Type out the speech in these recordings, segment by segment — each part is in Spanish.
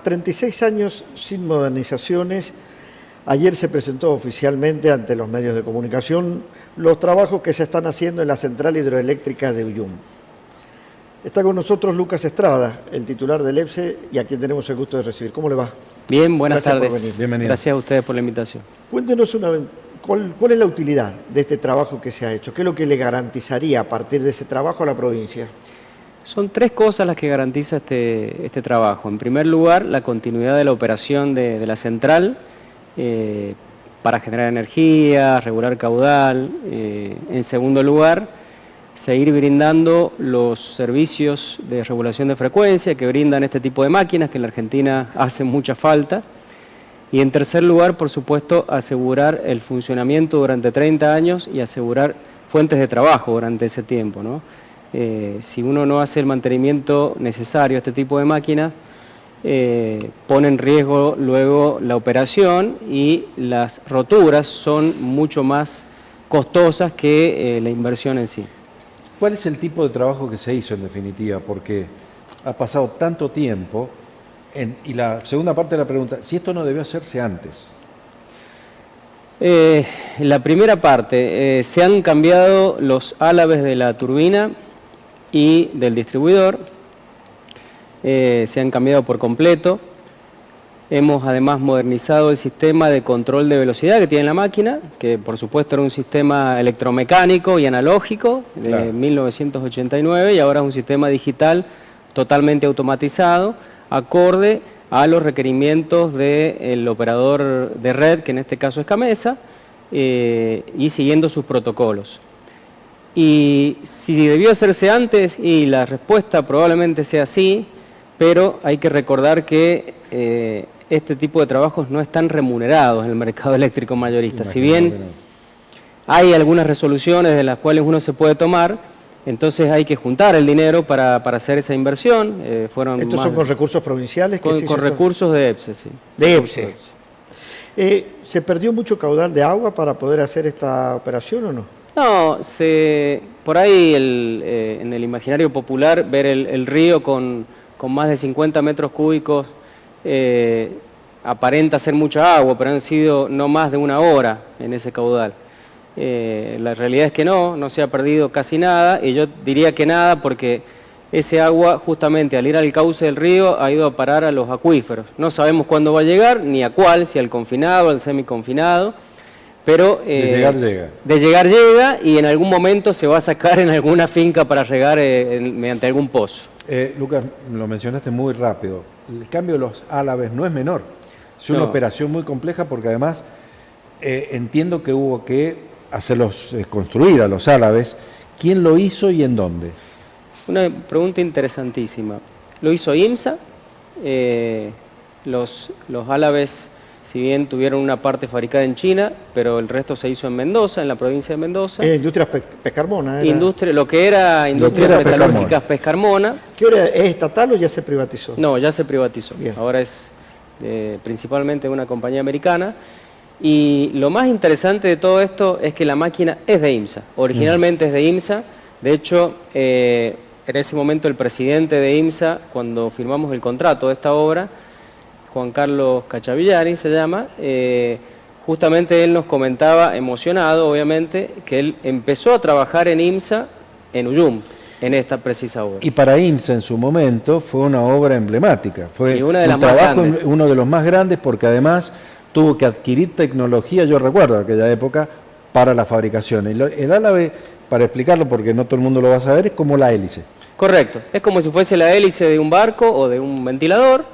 36 años sin modernizaciones. Ayer se presentó oficialmente ante los medios de comunicación los trabajos que se están haciendo en la central hidroeléctrica de Uyum. Está con nosotros Lucas Estrada, el titular del EPSE, y a quien tenemos el gusto de recibir. ¿Cómo le va? Bien, buenas tardes. Por venir. Bienvenido. Gracias a ustedes por la invitación. Cuéntenos ¿cuál es la utilidad de este trabajo que se ha hecho? ¿Qué es lo que le garantizaría a partir de ese trabajo a la provincia? Son tres cosas las que garantiza este trabajo. En primer lugar, la continuidad de la operación de la central para generar energía, regular caudal. En segundo lugar, seguir brindando los servicios de regulación de frecuencia que brindan este tipo de máquinas que en la Argentina hacen mucha falta. Y en tercer lugar, por supuesto, asegurar el funcionamiento durante 30 años y asegurar fuentes de trabajo durante ese tiempo, ¿no? Si uno no hace el mantenimiento necesario a este tipo de máquinas, pone en riesgo luego la operación y las roturas son mucho más costosas que la inversión en sí. ¿Cuál es el tipo de trabajo que se hizo en definitiva? Porque ha pasado tanto tiempo. Y la segunda parte de la pregunta, si esto no debió hacerse antes. La primera parte, se han cambiado los álabes de la turbina y del distribuidor, se han cambiado por completo. Hemos además modernizado el sistema de control de velocidad que tiene la máquina, que por supuesto era un sistema electromecánico y analógico de Claro. 1989 y ahora es un sistema digital totalmente automatizado, acorde a los requerimientos del operador de red, que en este caso es Gamesa, y siguiendo sus protocolos. Y si debió hacerse antes, y la respuesta probablemente sea sí, pero hay que recordar que este tipo de trabajos no están remunerados en el mercado eléctrico mayorista. Si bien hay algunas resoluciones de las cuales uno se puede tomar, entonces hay que juntar el dinero para hacer esa inversión. ¿Estos son con recursos provinciales? Con recursos de EPSE, sí. De EPSE. ¿Se perdió mucho caudal de agua para poder hacer esta operación o no? No, por ahí en el imaginario popular ver el río con más de 50 metros cúbicos aparenta ser mucha agua, pero han sido no más de una hora en ese caudal. La realidad es que no se ha perdido casi nada, y yo diría que nada porque ese agua justamente al ir al cauce del río ha ido a parar a los acuíferos. No sabemos cuándo va a llegar, ni a cuál, si al confinado, al semiconfinado, pero De llegar llega. De llegar llega, y en algún momento se va a sacar en alguna finca para regar mediante algún pozo. Lucas, lo mencionaste muy rápido. El cambio de los álabes no es menor. Es una operación muy compleja porque además entiendo que hubo que construir a los álabes. ¿Quién lo hizo y en dónde? Una pregunta interesantísima. Lo hizo IMSA. Los álabes, si bien tuvieron una parte fabricada en China, pero el resto se hizo en Mendoza, en la provincia de Mendoza. Industrias Pescarmona. Lo que era Industrias Metalúrgicas Pescarmona. ¿Qué hora es estatal o ya se privatizó? No, ya se privatizó. Bien. Ahora es principalmente una compañía americana. Y lo más interesante de todo esto es que la máquina es de IMSA. Originalmente es de IMSA. De hecho, en ese momento el presidente de IMSA, cuando firmamos el contrato de esta obra, Juan Carlos Cachavillari se llama, justamente él nos comentaba, emocionado obviamente, que él empezó a trabajar en IMSA en Uyum, en esta precisa obra. Y para IMSA en su momento fue una obra emblemática. Fue una de las un más trabajo, grandes. uno de los más grandes, porque además tuvo que adquirir tecnología, yo recuerdo aquella época, para la fabricación. El álabe, para explicarlo porque no todo el mundo lo va a saber, es como la hélice. Correcto, es como si fuese la hélice de un barco o de un ventilador,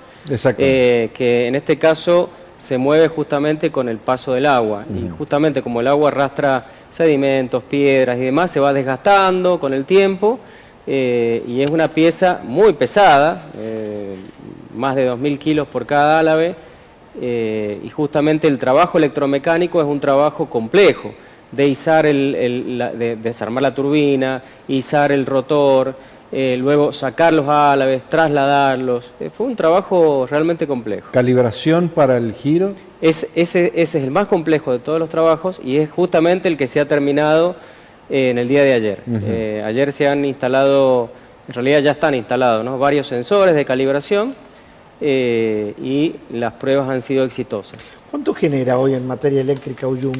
que en este caso se mueve justamente con el paso del agua. Y justamente como el agua arrastra sedimentos, piedras y demás, se va desgastando con el tiempo, y es una pieza muy pesada, más de 2.000 kilos por cada álabe. Y justamente el trabajo electromecánico es un trabajo complejo, de izar de desarmar la turbina, izar el rotor, luego sacar los álabes, trasladarlos. Fue un trabajo realmente complejo. ¿Calibración para el giro? Ese es el más complejo de todos los trabajos y es justamente el que se ha terminado en el día de ayer. Ayer se han instalado, en realidad ya están instalados, ¿no?, varios sensores de calibración y las pruebas han sido exitosas. ¿Cuánto genera hoy en materia eléctrica Uyum?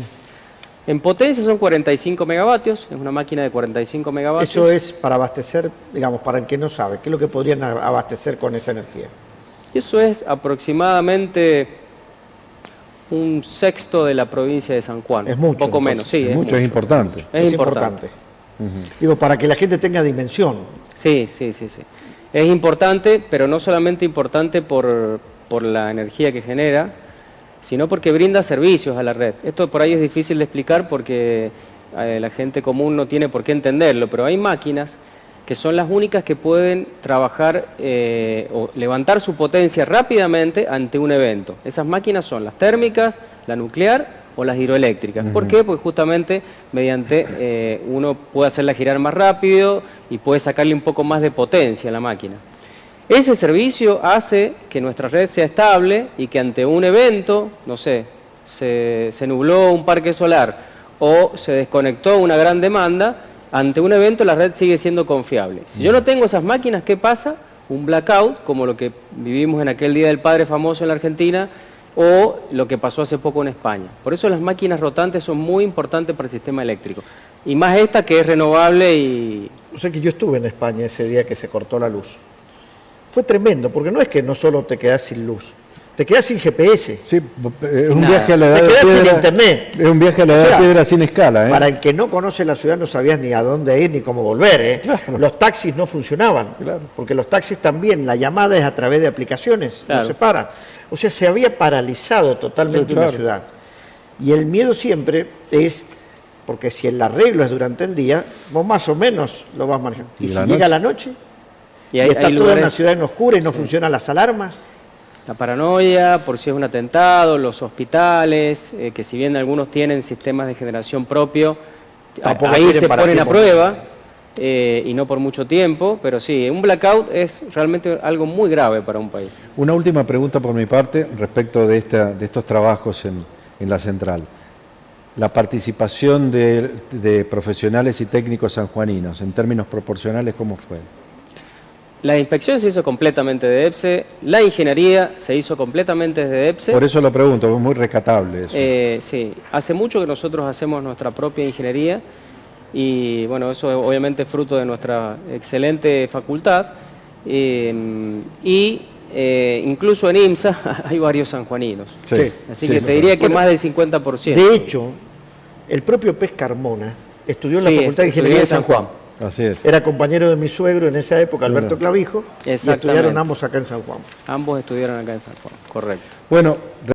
En potencia son 45 megavatios, es una máquina de 45 megavatios. Eso es para abastecer, digamos, para el que no sabe, ¿qué es lo que podrían abastecer con esa energía? Eso es aproximadamente un sexto de la provincia de San Juan. Es mucho, poco entonces. menos, sí. Es mucho, es importante. Es importante. Digo, para que la gente tenga dimensión. Sí. Es importante, pero no solamente importante por la energía que genera, sino porque brinda servicios a la red. Esto por ahí es difícil de explicar porque la gente común no tiene por qué entenderlo, pero hay máquinas que son las únicas que pueden trabajar o levantar su potencia rápidamente ante un evento. Esas máquinas son las térmicas, la nuclear o las hidroeléctricas. ¿Por qué? Porque justamente mediante uno puede hacerla girar más rápido y puede sacarle un poco más de potencia a la máquina. Ese servicio hace que nuestra red sea estable y que ante un evento, no sé, se nubló un parque solar o se desconectó una gran demanda, ante un evento la red sigue siendo confiable. Si yo no tengo esas máquinas, ¿qué pasa? Un blackout, como lo que vivimos en aquel Día del Padre famoso en la Argentina, o lo que pasó hace poco en España. Por eso las máquinas rotantes son muy importantes para el sistema eléctrico. Y más esta que es renovable y... O sea que yo estuve en España ese día que se cortó la luz. Fue tremendo, porque no es que no solo te quedás sin luz, te quedás sin GPS. Sí, es un viaje a la edad Te de quedás sin piedra. internet. Es un viaje a la edad de piedra sin escala. Para el que no conoce la ciudad no sabías ni a dónde ir ni cómo volver. Claro. Los taxis no funcionaban, Claro. porque los taxis también, la llamada es a través de aplicaciones, Claro. no se paran. O sea, se había paralizado totalmente Sí, claro. una ciudad. Y el miedo siempre es, porque si el arreglo es durante el día, vos más o menos lo vas manejando. Y si llega la noche, y hay está toda lugares, una ciudad en oscura y no funcionan las alarmas. la paranoia, por si es un atentado, los hospitales, que si bien algunos tienen sistemas de generación propio, Tampoco ahí tienen se para ponen a tiempo. prueba, y no por mucho tiempo, pero sí, un blackout es realmente algo muy grave para un país. Una última pregunta por mi parte respecto de estos trabajos en la central. La participación de profesionales y técnicos sanjuaninos, en términos proporcionales, ¿cómo fue? La inspección se hizo completamente de EPSE, la ingeniería se hizo completamente desde EPSE. Por eso lo pregunto, es muy rescatable eso. Sí, hace mucho que nosotros hacemos nuestra propia ingeniería y bueno, eso es obviamente fruto de nuestra excelente facultad incluso en IMSA hay varios sanjuaninos. Sí. Así que te diría que más del 50%. De hecho, el propio Pez Carmona estudió en la Sí, Facultad de estudió Ingeniería en de San Juan. Así es. Era compañero de mi suegro en esa época, Alberto Clavijo, y Exactamente. estudiaron ambos acá en San Juan. Ambos estudiaron acá en San Juan, correcto. Bueno,